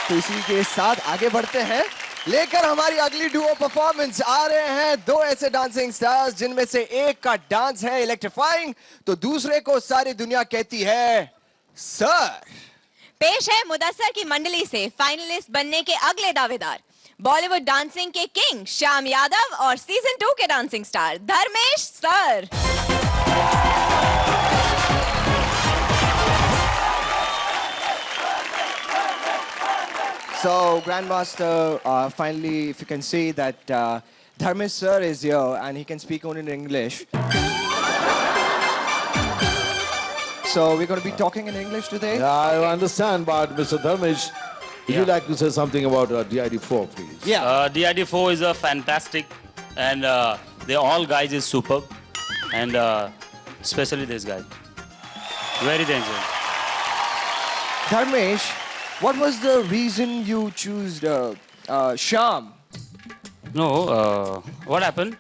तो इसी के साथ आगे बढ़ते हैं, लेकर हमारी अगली डुओ परफॉर्मेंस आ रहे हैं दो ऐसे डांसिंग स्टार्स जिनमें से एक का डांस है इलेक्ट्रीफाइंग तो दूसरे को सारी दुनिया कहती है सर। पेश है मुदस्सर की मंडली से फाइनलिस्ट बनने के अगले दावेदार, बॉलीवुड डांसिंग के किंग श्याम यादव और सीजन 2 के dancing star Dharmesh sir. So, Grandmaster, finally, if you can see that Dharmesh sir is here and he can speak only in English. So, we're going to be talking in English today. Yeah, I understand, but Mr. Dharmesh, would you like to say something about DID4, please? Yeah. DID4 is a fantastic, and they all guys is superb, and especially this guy, very dangerous. Dharmesh, what was the reason you chose Shyam? No, what happened?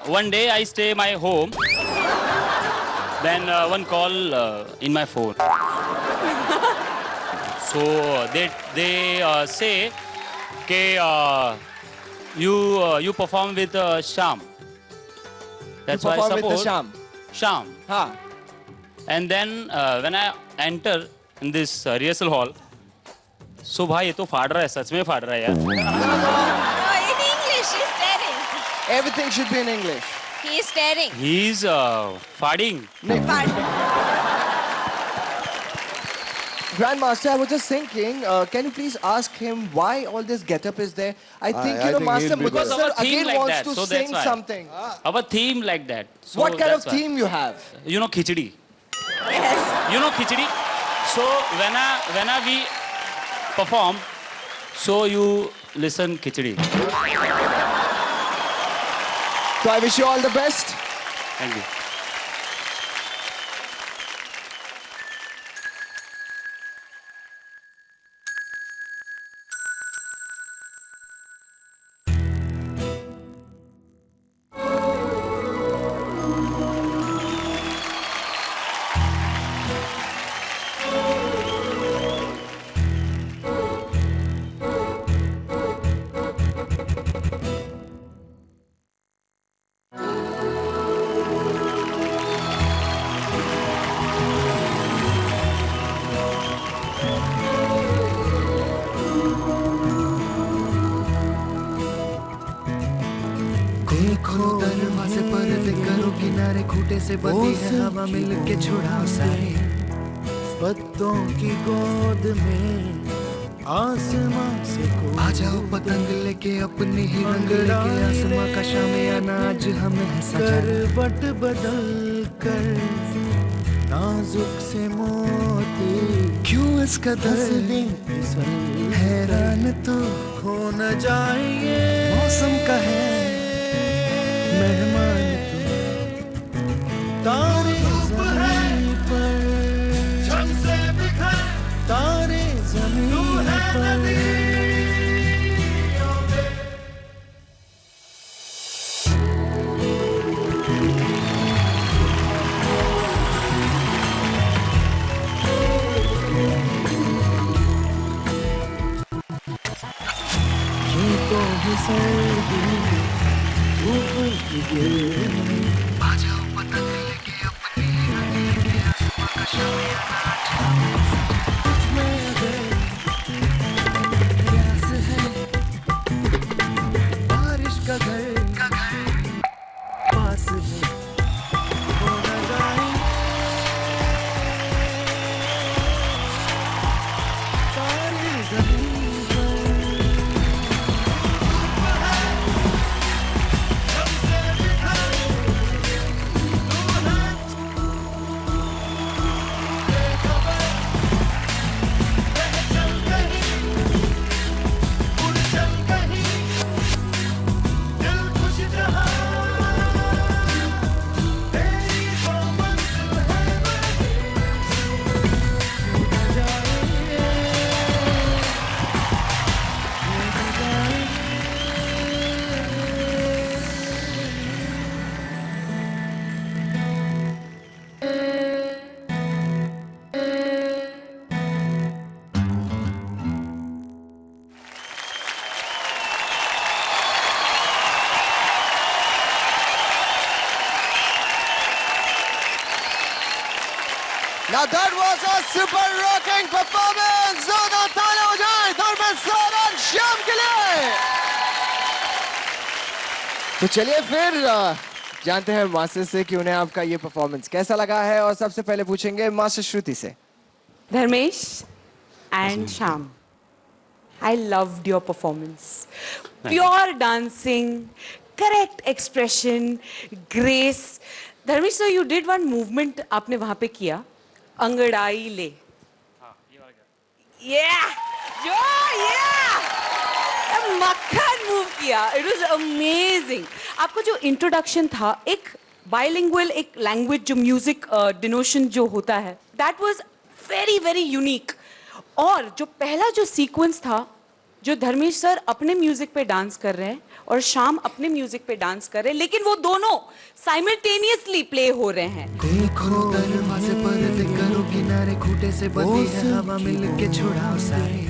One day I stay my home, then one call in my phone. So they say, "Okay, you perform with Shyam." That's You why I perform with suppose Shyam. Shyam. Huh. And then when I enter in this rehearsal hall, so भाई ये तो फाड़ रहा है, सच में फाड़ रहा है यार. In English, he's staring. Everything should be in English. He is staring. He's farting. Grandmaster, I was just thinking, can you please ask him why all this getup is there? I think, I think Master he'll be Because Mudassar our theme again like wants that, to so that's sing why. something. Our theme like that. So What kind of that's why. theme you have? You know khichdi. Yes. You know khichdi. So when we perform, so you listen khichdi. So I wish you all the best. Thank you. देखो दरवाजे पर करो किनारे खूटे से बंदी है हवा मिल के छुड़ा सारे पत्तों की गोद में आसमां से आ जाओ पतंग लेके अपनी ही रंग लेके आसमां का शाम आना आज हमें है करवट बदल कर नाजुक से मोती क्यों इस कदर हैरान तो हो न जाएंगे मौसम का है मेहमान तारे ज़मीन पर शम्से बिखर तारे ज़मीन पर ये तो है सर्दी आ जाओ पतंग लेके अपनी लेके आसमां का शाम में अगर प्यास है बारिश का घर पास में हो न जाए तारे ज़मीन पर that was a super rocking performance. जोरदार तालियां हो जाए धर्मेश सर और श्याम के लिए। तो चलिए फिर जानते हैं मास्टर से कि उन्हें आपका ये परफॉर्मेंस कैसा लगा है, और सबसे पहले पूछेंगे मास्टर श्रुति से। Dharmesh and Sham, I loved your performance. Pure dancing, correct expression, grace. Dharmesh sir, you did one movement आपने वहाँ पे किया, अंगड़ाई ले. Yeah, मक्खन मूव किया. It was amazing. आपका जो इंट्रोडक्शन था, एक bilingual एक लैंग्वेज जो म्यूजिक डिनोशन जो होता है, that was very very unique. और जो पहला जो सीक्वेंस था, जो धर्मेश सर अपने म्यूजिक पे डांस कर रहे हैं और शाम अपने म्यूजिक पे डांस कर रहे हैं, लेकिन वो दोनों साइमल्टेनियसली प्ले हो रहे हैं. देखो दरवाजे पर करो किनारे खूटे से बंदी है हवा मिलके छुड़ाओ सारे.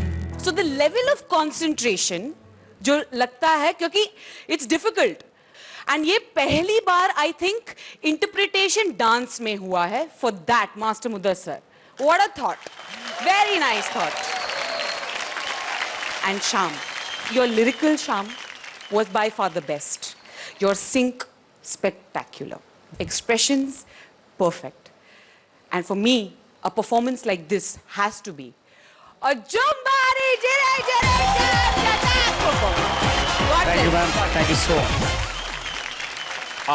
So the level of concentration जो लगता है, क्योंकि इट्स डिफिकल्ट, एंड ये पहली बार आई थिंक इंटरप्रिटेशन डांस में हुआ है for that master Mudassar. What a thought, very nice thought. And Sham, your lyrical Sham was by far the best. Your sync, spectacular. Expressions, perfect. And for me, a performance like this has to be a Jumbari performance. Thank you, ma'am. Thank you so much.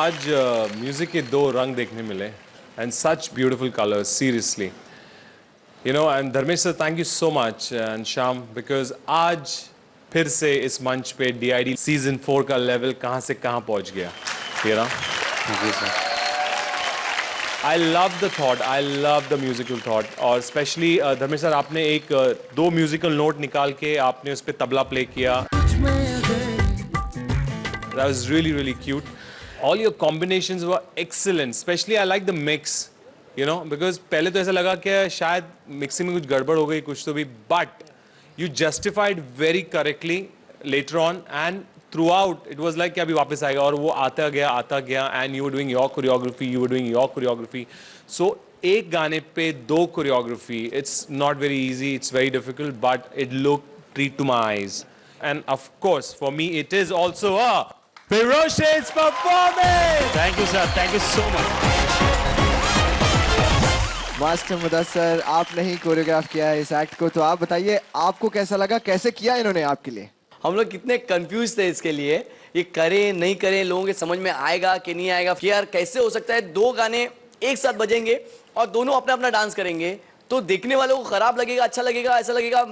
आज music के दो रंग देखने मिले, and such beautiful colors, seriously. You know, and Dharmesh sir, thank you so much, and Sham, because आज फिर से इस मंच पे DID सीजन 4 का लेवल कहाँ से कहाँ पहुँच गया. You know? Thank you, sir. I love the thought, I love the musical thought, और especially धर्मेश सर आपने एक दो म्यूजिकल नोट निकाल के आपने उस पे तबला प्ले किया. That was really really cute. All your combinations were excellent, especially I like the mix. You know, because पहले तो ऐसा लगा कि शायद मिक्सिंग में कुछ गड़बड़ हो गई, कुछ तो भी, but you justified very correctly later on, and throughout it was like कि अभी वापस आएगा, और वो आता गया, and you were doing your choreography, so एक गाने पे दो choreography, it's not very easy, it's very difficult, but it looked treat to my eyes, and of course for me it is also a ferocious performance. Thank you, sir. Thank you so much. Master Mudassar, आपने ही choreograph किया है इस act को, तो आप बताइए आपको कैसा लगा, कैसे किया इन्होंने आपके लिए? हम लोग कितने कंफ्यूज थे इसके लिए, ये करें नहीं करें, लोगों के समझ में आएगा कि नहीं आएगा, यार कैसे हो सकता है दो गाने एक साथ बजेंगे और दोनों अपना अपना डांस करेंगे, तो देखने वालों को खराब लगेगा, अच्छा लगेगा, ऐसा लगेगा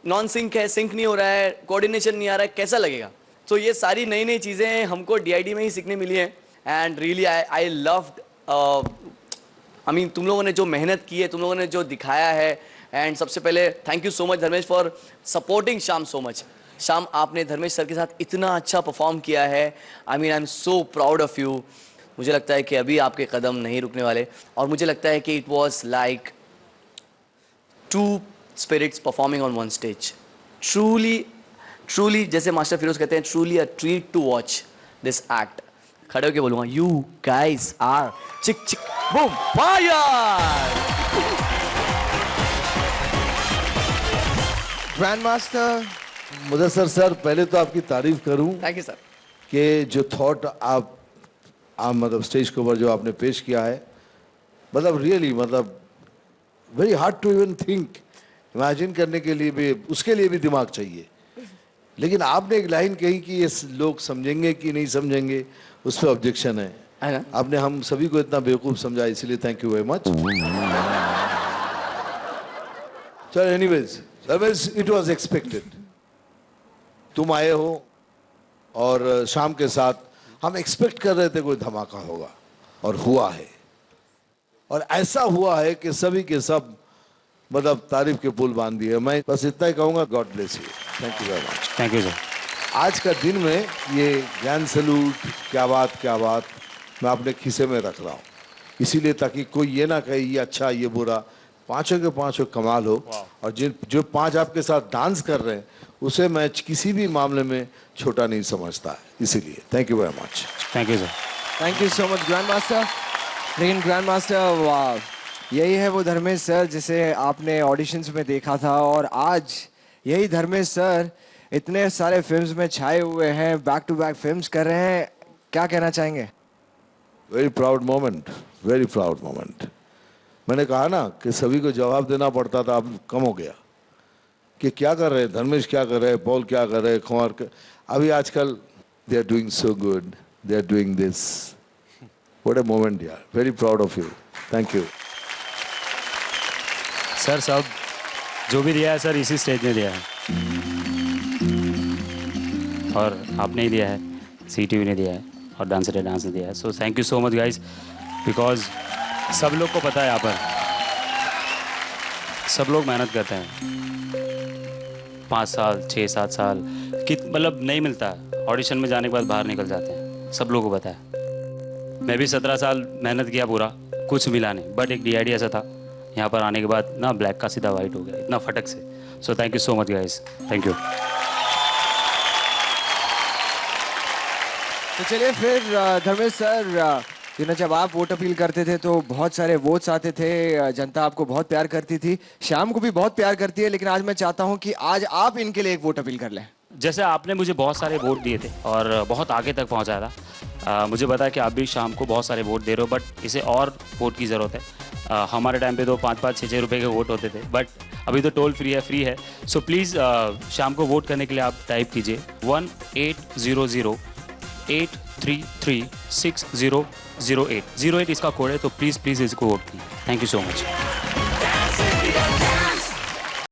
नॉन सिंक है, सिंक नहीं हो रहा है, कोऑर्डिनेशन नहीं आ रहा है, कैसा लगेगा. तो ये सारी नई नई चीज़ें हमको DID में ही सीखने मिली हैं, एंड रियली आई लव्ड. तुम लोगों ने जो मेहनत की है, तुम लोगों ने जो दिखाया है, एंड सबसे पहले thank you so much Dharmesh for supporting शाम सो मच. शाम, आपने धर्मेश सर के साथ इतना अच्छा परफॉर्म किया है, I am so proud of you. मुझे लगता है कि अभी आपके कदम नहीं रुकने वाले, और मुझे लगता है कि it was like two spirits performing on one stage. Truly जैसे मास्टर फिरोज कहते हैं, truly a treat to watch this act. खड़े होके बोलूंगा, you guys are chick chick boom fire. Grand master Mudassar sir, पहले तो आपकी तारीफ करूं थैंक यू सर. कि जो थॉट आप मतलब स्टेज के ऊपर जो आपने पेश किया है, मतलब रियली, मतलब very hard to even think, imagine करने के लिए भी, उसके लिए भी दिमाग चाहिए. लेकिन आपने एक लाइन कही कि ये लोग समझेंगे कि नहीं समझेंगे, उस पर ऑब्जेक्शन है. आपने हम सभी को इतना बेवकूफ समझा, इसलिए थैंक यू वेरी मच. चलो एनीवेज, इट वाज एक्सपेक्टेड. तुम आए हो और शाम के साथ हम एक्सपेक्ट कर रहे थे कोई धमाका होगा, और हुआ है, और ऐसा हुआ है कि सभी के सब मतलब तारीफ के पुल बांध दिए. मैं बस इतना ही कहूँगा, God bless you. Thank you very much. Thank you, sir. आज का दिन में ये ज्ञान सैल्यूट, क्या बात मैं अपने खीसे में रख रहा हूँ, इसीलिए ताकि कोई ये ना कहे ये अच्छा ये बुरा. पांचों के पांचों कमाल हो, और जो पांच आपके साथ डांस कर रहे हैं उसे मैं किसी भी मामले में छोटा नहीं समझता है. इसीलिए thank you very much. Thank you, sir. Thank you so much grand master. लेकिन ग्रैंड मास्टर, यही है वो धर्मेश सर जिसे आपने ऑडिशंस में देखा था, और आज यही धर्मेश सर इतने सारे फिल्म्स में छाए हुए हैं, बैक टू बैक फिल्म्स कर रहे हैं. क्या कहना चाहेंगे? Very proud moment, very proud moment. मैंने कहा ना कि सभी को जवाब देना पड़ता था, अब कम हो गया कि क्या कर रहे हैं धर्मेश, क्या कर रहे हैं पॉल, क्या कर रहे हैं कुमार. अभी आजकल they are doing so good, they are doing this. What a moment यार. Very proud of you. Thank you sir. सब जो भी दिया है सर इसी स्टेज ने दिया है, और आपने ही दिया है, CTV ने दिया है, और डांस इंडिया डांस ने दिया है. So thank you so much guys, because सब लोग को पता है यहाँ पर सब लोग मेहनत करते हैं 5 साल 6-7 साल मतलब नहीं मिलता है. ऑडिशन में जाने के बाद बाहर निकल जाते हैं, सब लोगों को पता है. मैं भी 17 साल मेहनत किया पूरा, कुछ मिला नहीं, बट एक DID ऐसा था, यहाँ पर आने के बाद ना ब्लैक का सीधा वाइट हो गया इतना फटक से. So thank you so much guys, thank you. तो चलिए फिर धर्मेश सर, जब आप वोट अपील करते थे तो बहुत सारे वोट्स आते थे, जनता आपको बहुत प्यार करती थी, श्याम को भी बहुत प्यार करती है, लेकिन आज मैं चाहता हूं कि आज आप इनके लिए एक वोट अपील कर लें. जैसे आपने मुझे बहुत सारे वोट दिए थे और बहुत आगे तक पहुंचाया था, मुझे पता है कि आप भी शाम को बहुत सारे वोट दे रहे हो, बट इसे और वोट की ज़रूरत है. हमारे टाइम पे तो 5-5, 6-6 रुपए के वोट होते थे, बट अभी तो टोल फ्री है. सो प्लीज़ शाम को वोट करने के लिए आप टाइप कीजिए 1800-833-6008. 08 इसका कोड है, तो प्लीज़ इसको वोट कीजिए. Thank you so much.